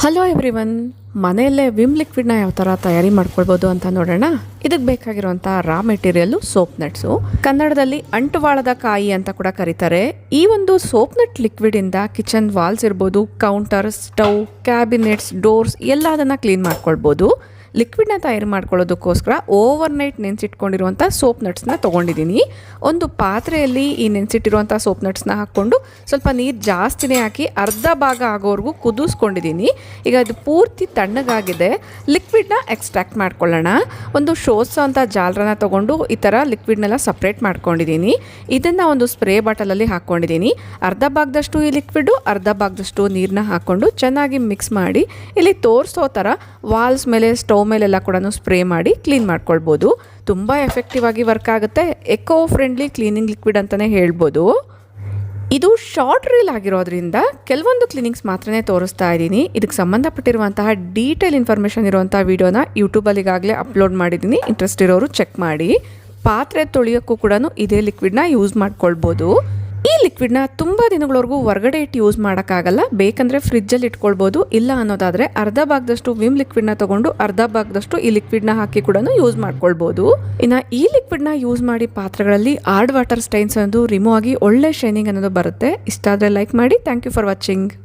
Hello everyone, ಮನೆಯಲ್ಲೇ Vim ಲಿಕ್ವಿಡ್ನ ಯಾವ ಥರ ತಯಾರಿ ಮಾಡ್ಕೊಳ್ಬೋದು ಅಂತ ನೋಡೋಣ. ಇದಕ್ಕೆ ಬೇಕಾಗಿರುವಂಥ ರಾ ಮೆಟೀರಿಯಲ್ಲು ಸೋಪ್ ನಟ್ಸು, ಕನ್ನಡದಲ್ಲಿ ಅಂಟುವಾಳದ ಕಾಯಿ ಅಂತ ಕೂಡ ಕರೀತಾರೆ. ಈ ಒಂದು ಸೋಪ್ ನಟ್ ಲಿಕ್ವಿಡಿಂದ ಕಿಚನ್ ವಾಲ್ಸ್ ಇರ್ಬೋದು, ಕೌಂಟರ್, ಸ್ಟವ್, ಕ್ಯಾಬಿನೆಟ್ಸ್, ಡೋರ್ಸ್ ಎಲ್ಲದನ್ನು ಕ್ಲೀನ್ ಮಾಡ್ಕೊಳ್ಬೋದು. ಲಿಕ್ವಿಡ್ನ ತಯಾರು ಮಾಡ್ಕೊಳ್ಳೋದಕ್ಕೋಸ್ಕರ ಓವರ್ ನೈಟ್ ನೆನೆಸಿಟ್ಕೊಂಡಿರುವಂಥ ಸೋಪ್ ನಟ್ಸ್ನ ತೊಗೊಂಡಿದ್ದೀನಿ. ಒಂದು ಪಾತ್ರೆಯಲ್ಲಿ ಈ ನೆನೆಸಿಟ್ಟಿರುವಂಥ ಸೋಪ್ ನಟ್ಸ್ನ ಹಾಕ್ಕೊಂಡು ಸ್ವಲ್ಪ ನೀರು ಜಾಸ್ತಿನೇ ಹಾಕಿ ಅರ್ಧ ಭಾಗ ಆಗೋವರೆಗೂ ಕುದಿಸ್ಕೊಂಡಿದ್ದೀನಿ. ಈಗ ಅದು ಪೂರ್ತಿ ತಣ್ಣಗಾಗಿದೆ. ಲಿಕ್ವಿಡ್ನ ಎಕ್ಸ್ಟ್ರಾಕ್ಟ್ ಮಾಡ್ಕೊಳ್ಳೋಣ. ಒಂದು ಶೋಸೋ ಅಂತ ಜಾಲರನ್ನ ತೊಗೊಂಡು ಈ ಥರ ಲಿಕ್ವಿಡ್ನೆಲ್ಲ ಸಪ್ರೇಟ್ ಮಾಡ್ಕೊಂಡಿದ್ದೀನಿ. ಇದನ್ನು ಒಂದು ಸ್ಪ್ರೇ ಬಾಟಲಲ್ಲಿ ಹಾಕ್ಕೊಂಡಿದ್ದೀನಿ. ಅರ್ಧ ಭಾಗದಷ್ಟು ಈ ಲಿಕ್ವಿಡು, ಅರ್ಧ ಭಾಗದಷ್ಟು ನೀರನ್ನ ಹಾಕ್ಕೊಂಡು ಚೆನ್ನಾಗಿ ಮಿಕ್ಸ್ ಮಾಡಿ ಇಲ್ಲಿ ತೋರಿಸೋ ಥರ ವಾಲ್ಸ್ ಮೇಲೆ, ಸ್ಟವ್ ಮೇಲೆಲ್ಲ ಕೂಡ ಸ್ಪ್ರೇ ಮಾಡಿ ಕ್ಲೀನ್ ಮಾಡ್ಕೊಳ್ಬೋದು. ತುಂಬ ಎಫೆಕ್ಟಿವ್ ಆಗಿ ವರ್ಕ್ ಆಗುತ್ತೆ. ಎಕೋ ಫ್ರೆಂಡ್ಲಿ ಕ್ಲೀನಿಂಗ್ ಲಿಕ್ವಿಡ್ ಅಂತಲೇ ಹೇಳ್ಬೋದು. ಇದು ಶಾರ್ಟ್ ರೀಲ್ ಆಗಿರೋದ್ರಿಂದ ಕೆಲವೊಂದು ಕ್ಲೀನಿಂಗ್ಸ್ ಮಾತ್ರನೇ ತೋರಿಸ್ತಾ ಇದ್ದೀನಿ. ಇದಕ್ಕೆ ಸಂಬಂಧಪಟ್ಟಿರುವಂತಹ ಡೀಟೇಲ್ ಇನ್ಫಾರ್ಮೇಷನ್ ಇರುವಂಥ ವೀಡಿಯೋನ ಯೂಟ್ಯೂಬಲ್ಲಿ ಈಗಾಗಲೇ ಅಪ್ಲೋಡ್ ಮಾಡಿದ್ದೀನಿ. ಇಂಟ್ರೆಸ್ಟ್ ಇರೋರು ಚೆಕ್ ಮಾಡಿ. ಪಾತ್ರೆ ತೊಳೆಯೋಕ್ಕೂ ಕೂಡ ಇದೇ ಲಿಕ್ವಿಡ್ನ ಯೂಸ್ ಮಾಡ್ಕೊಳ್ಬೋದು. ಈ ಲಿಕ್ವಿಡ್ನ ತುಂಬ ದಿನಗಳವರೆಗೂ ಹೊರಗಡೆ ಇಟ್ಟು ಯೂಸ್ ಮಾಡೋಕ್ಕಾಗಲ್ಲ. ಬೇಕಂದರೆ ಫ್ರಿಜ್ಜಲ್ಲಿ ಇಟ್ಕೊಳ್ಬೋದು. ಇಲ್ಲ ಅನ್ನೋದಾದರೆ ಅರ್ಧ ಭಾಗದಷ್ಟು ವಿಮ್ ಲಿಕ್ವಿಡ್ನ ತೊಗೊಂಡು ಅರ್ಧ ಭಾಗದಷ್ಟು ಈ ಲಿಕ್ವಿಡ್ನ ಹಾಕಿ ಕೂಡ ಯೂಸ್ ಮಾಡ್ಕೊಳ್ಬೋದು. ಇನ್ನು ಈ ಲಿಕ್ವಿಡ್ನ ಯೂಸ್ ಮಾಡಿ ಪಾತ್ರೆಗಳಲ್ಲಿ ಹಾರ್ಡ್ ವಾಟರ್ ಸ್ಟೈನ್ಸ್ ಅನ್ನೋದು ರಿಮೂವ್ ಆಗಿ ಒಳ್ಳೆ ಶೈನಿಂಗ್ ಅನ್ನೋದು ಬರುತ್ತೆ. ಇಷ್ಟ ಆದರೆ ಲೈಕ್ ಮಾಡಿ. Thank you for watching.